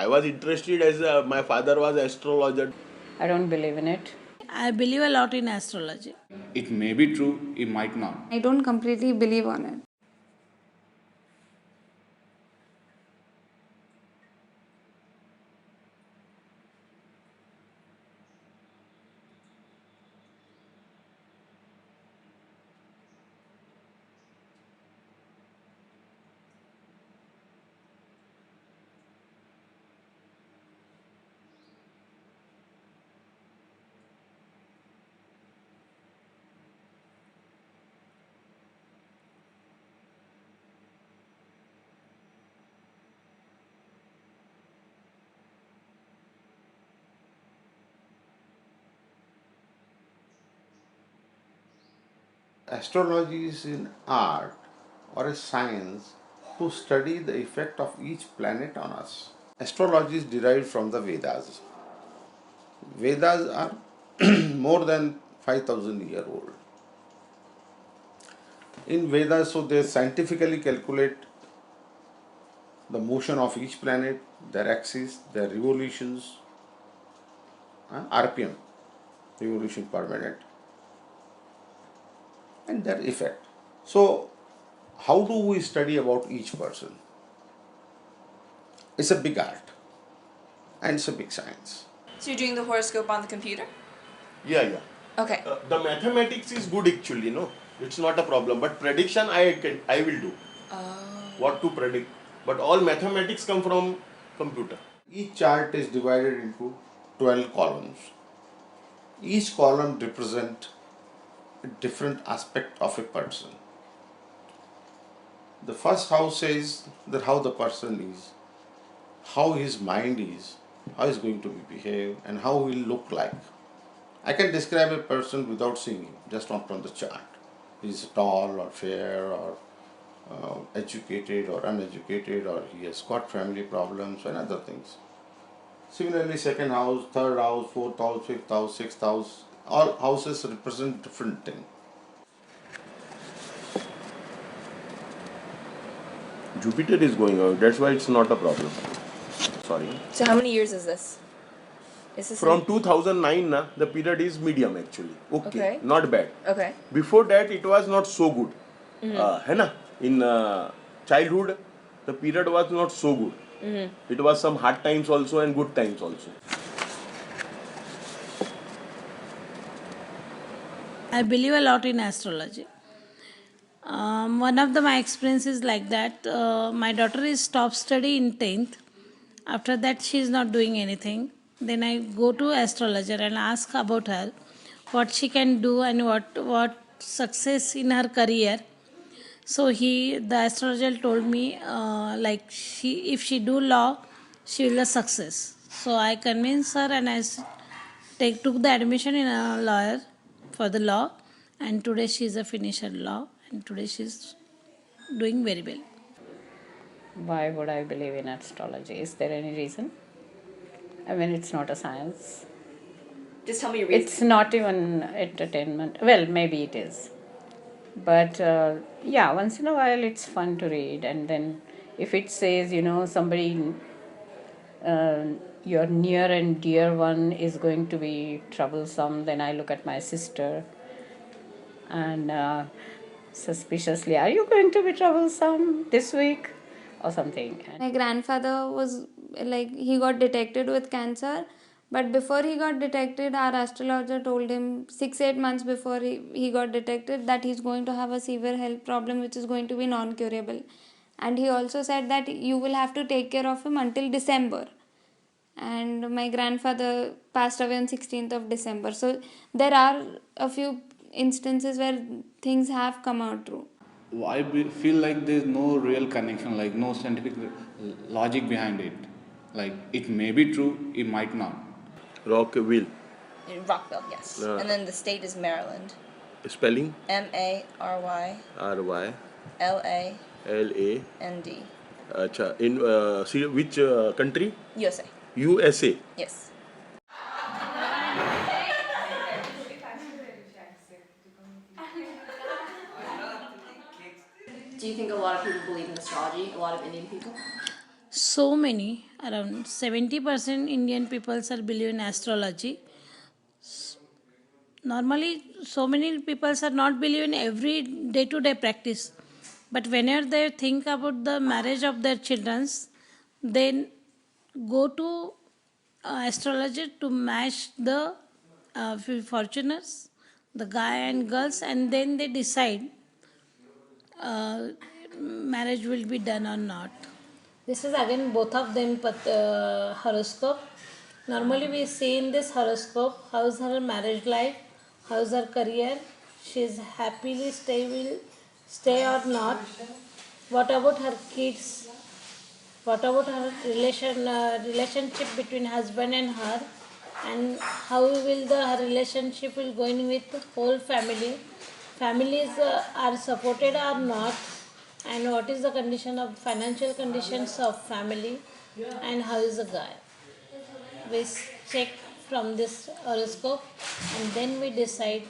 I was interested as my father was astrologer. I don't believe in it. I believe a lot in astrology. It may be true, it might not. I don't completely believe on it. Astrology is an art or a science to study the effect of each planet on us. Astrology is derived from the Vedas. Vedas are more than 5,000 year old. In Vedas, so they scientifically calculate the motion of each planet, their axis, their revolutions, RPM, revolution per minute, and their effect. So, how do we study about each person? It's a big art and it's a big science. So you're doing the horoscope on the computer? Yeah. Okay. The mathematics is good actually, no? It's not a problem. But prediction I will do. What to predict. But all mathematics come from computer. Each chart is divided into 12 columns. Each column represents a different aspect of a person. The first house says that how the person is, how his mind is, how he's going to behave, and how he'll look like. I can describe a person without seeing him, just from the chart. He's tall or fair or educated or uneducated, or he has got family problems and other things. Similarly, second house, third house, fourth house, fifth house, sixth house, all houses represent different things. Jupiter is going out. That's why it's not a problem. Sorry. So how many years is this? Is this From 2009, the period is medium actually. Okay. Not bad. Okay. Before that, it was not so good. है ना? In childhood, the period was not so good. It was some hard times also and good times also. I believe a lot in astrology. One of my experiences like that. My daughter is stopped study in 10th. After that, she is not doing anything. Then I go to astrologer and ask about her, what she can do and what success in her career. So the astrologer told me if she do law, she will have success. So I convinced her and I took the admission in a lawyer for the law, and today she is a finisher law, and today she is doing very well. Why would I believe in astrology? Is there any reason? I mean, it's not a science. Just tell me your reason. It's not even entertainment. Well, maybe it is. But once in a while it's fun to read. And then if it says, somebody, your near and dear one is going to be troublesome, then I look at my sister and suspiciously, are you going to be troublesome this week or something? My grandfather was he got detected with cancer, but before he got detected, our astrologer told him 6-8 months before he got detected that he's going to have a severe health problem which is going to be non-curable. And he also said that you will have to take care of him until December. And my grandfather passed away on 16th of December. So there are a few instances where things have come out true. I feel like there's no real connection, like no scientific logic behind it. Like it may be true, it might not. Rockville. In Rockville, yes. And then the state is Maryland. Spelling? MARY RY LA LA. ND. Acha. In which country? USA. USA. Yes. Do you think a lot of people believe in astrology? A lot of Indian people? so many, around 70% Indian people are believe in astrology. Normally, so many people are not believe in every day-to-day practice. But whenever they think about the marriage of their childrens, they go to astrologer to match the fortuners, the guy and girls, and then they decide uh, marriage will be done or not. This is again both of them horoscope. Normally we see in this horoscope how's her marriage life, how's her career, she's happily stay or not. What about her kids? What about her relationship between husband and her, and how will her relationship will going with the whole family? Families are supported or not, and what is the condition of financial conditions of family, and how is the guy? We check from this horoscope, and then we decide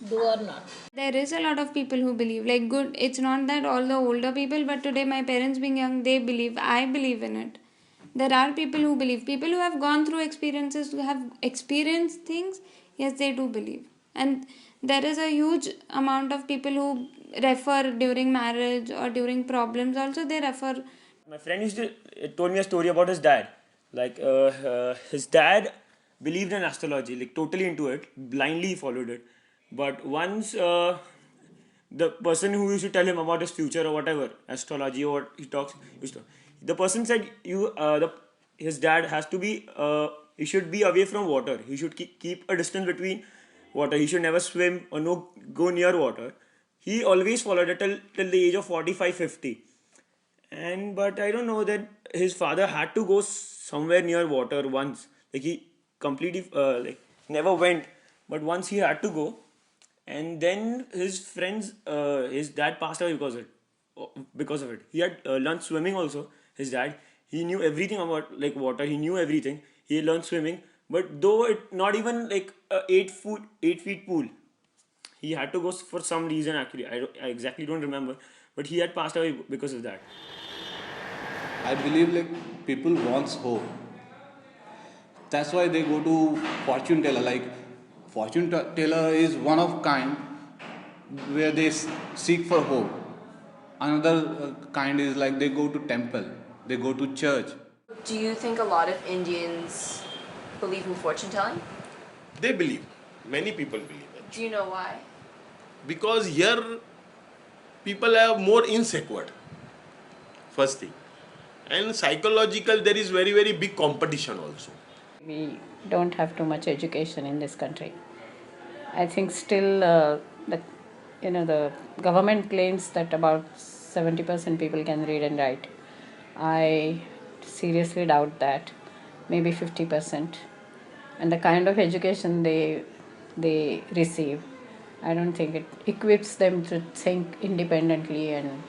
do or not. There is a lot of people who believe, like, good, it's not that all the older people, but today my parents being young, they believe. I believe in it. There are people who believe. People who have gone through experiences, who have experienced things, yes, they do believe. And there is a huge amount of people who refer during marriage or during problems also, they refer. My friend told me a story about his dad. His dad believed in astrology, like totally into it, blindly followed it. But once the person who used to tell him about his future or whatever, astrology or what he talks, the person said his dad has to be he should be away from water. He should keep a distance between water. He should never swim or no go near water. He always followed it till the age of 45, 50. And but I don't know that his father had to go somewhere near water once. Like he completely never went, but once he had to go, and then his friends, his dad passed away because of it. He had learned swimming also. His dad, he knew everything about like water. He knew everything. He learned swimming, but though it not even like a 8 feet pool, he had to go for some reason. Actually, I exactly don't remember, but he had passed away because of that. I believe like people wants hope. That's why they go to fortune teller. Like fortune teller is one of kind where they seek for hope. Another kind is like they go to temple, they go to church. Do you think a lot of Indians believe in fortune telling? They believe. Many people believe it. Do you know why? Because here people have more insecure. First thing. And psychological, there is very, very big competition also. We don't have too much education in this country. I think still the government claims that about 70% people can read and write. I seriously doubt that. Maybe 50%. And the kind of education they receive, I don't think it equips them to think independently, and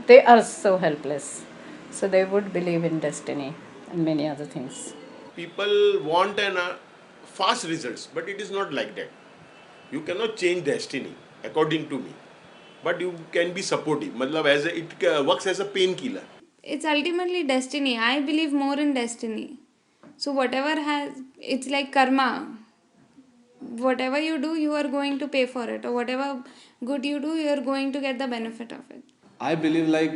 they are so helpless. So they would believe in destiny and many other things. People want fast results, but it is not like that. You cannot change destiny, according to me. But you can be supportive. It works as a painkiller. It's ultimately destiny. I believe more in destiny. So whatever it's like karma. Whatever you do, you are going to pay for it. Or whatever good you do, you are going to get the benefit of it. I believe like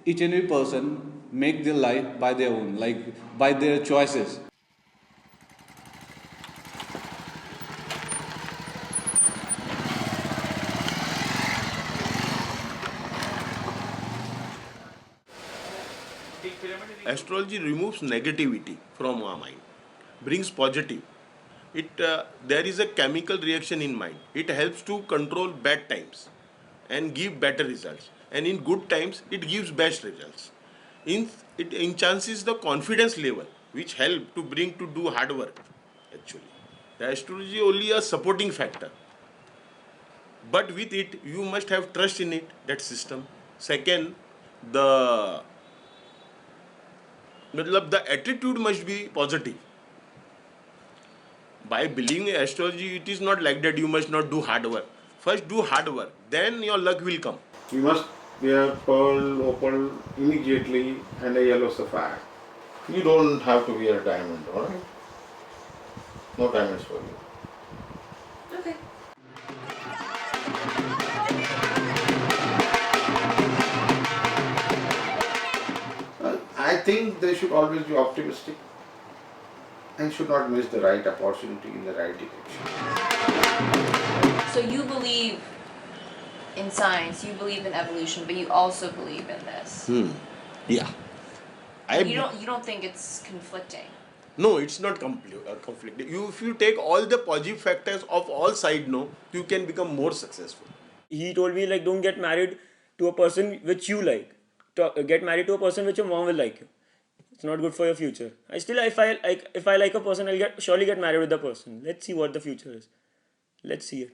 each and every person make their life by their own, like by their choices. Astrology removes negativity from our mind, brings positive. There is a chemical reaction in mind. It helps to control bad times and give better results. And in good times, it gives best results. It enhances the confidence level, which help to bring to do hard work. Actually, the astrology only a supporting factor. But with it, you must have trust in it, that system. Second, the attitude must be positive. By believing in astrology, it is not like that you must not do hard work. First do hard work, then your luck will come. We must we have pearl, opal immediately, and a yellow sapphire. You don't have to wear a diamond, alright? No diamonds for you. Okay. I think they should always be optimistic and should not miss the right opportunity in the right direction. So you believe in science, you believe in evolution, but you also believe in this. Yeah. You don't think it's conflicting. No, it's not conflicting. If you take all the positive factors of all sides, no, you can become more successful. He told me like don't get married to a person which you like. Get married to a person which your mom will like you. It's not good for your future. If I like a person, I'll surely get married with the person. Let's see what the future is. Let's see it.